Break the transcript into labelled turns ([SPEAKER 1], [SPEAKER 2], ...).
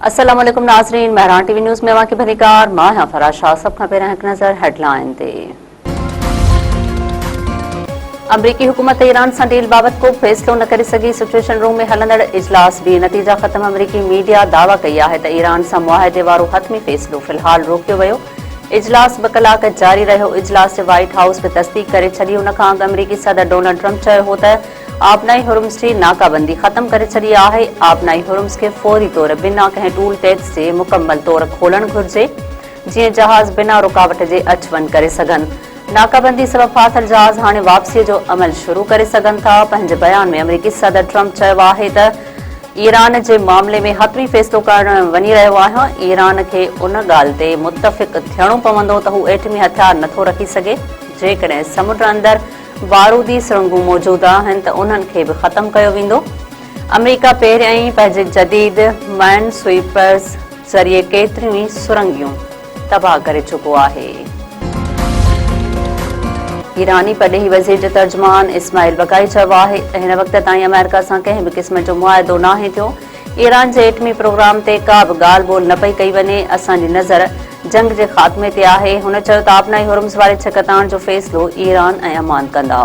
[SPEAKER 1] अस्सलाम वालेकुम नाज़रीन, महरान टीवी न्यूज़ में वाक़ई भरीकार मां हां फराज शाह। सब खां पहिरियों हिकु नज़र हेडलाइन ते। अमरीकी हुकूमत ईरान सां डील बाबति को फ़ैसिलो न करे सघी। सिचुएशन रूम में हलंदड़ इजलास बि नतीजा ख़त्म। अमरीकी मीडिया दावा कई आहे त ईरान सां मुआहिदे वारो हतमी फ़ैसिलो फ़िलहाल रोकियो वियो। इजलास 2 कलाक जारी रहियो। इजलास जे व्हाइट हाउस में तस्दीक करे छॾी। उन खां अॻु अमरीकी सदर डोनाल्ड ट्रंप चयो हो त आबनाई हुर्मुज़ जी नाकाबंदी ख़त्म करे छॾी आहे। आबनाई हुर्मुज़ खे फौरी तौर बिना कंहिं टूल टैक्स जे मुकमल तौर खोलणु घुर्जे, जीअं जहाज़ बिना रुकावट जे अच वञ करे सघनि। नाकाबंदी सबबि फाथल जहाज़ हाणे वापसीअ जो अमल शुरू करे सघनि था। पंहिंजे बयान में अमरीकी सदर ट्रंप चयो आहे त ईरान जे मामले में हतमी फ़ैसिलो करणु वञी रहियो आहियां। ईरान खे उन ॻाल्हि ते मुतफ़िक़ थियणो पवंदो त हू एटमी हथियार नथो रखी सघे। जेकॾहिं समुंड अंदरि बारूदी सुरंगूं मौजूदु आहिनि त उन्हनि खे बि ख़त्म कयो वेंदो। अमरीका पहिरियां ई पंहिंजे जदीद माइन स्वीपर्स ज़रिए केतिरियूं ई सुरंगियूं तबाह करे चुको आहे। ईरानी पॾेही वज़ीर जो तर्जुमान इस्माइल बकाई चयो आहे त हिन वक़्त ताईं अमेरिका सां कंहिं बि क़िस्म जो मुआहिदो नाहे थियो। ईरान जे एटमी प्रोग्राम ते का बि ॻाल्हि ॿोल न पई कई वञे। असांजी नज़र जंग जे ख़ात्मे ते आहे। हुन चयो त आबनाई हुर्मुज़ वारे छिकताइण जो फ़ैसिलो ईरान ऐं अमान कंदा।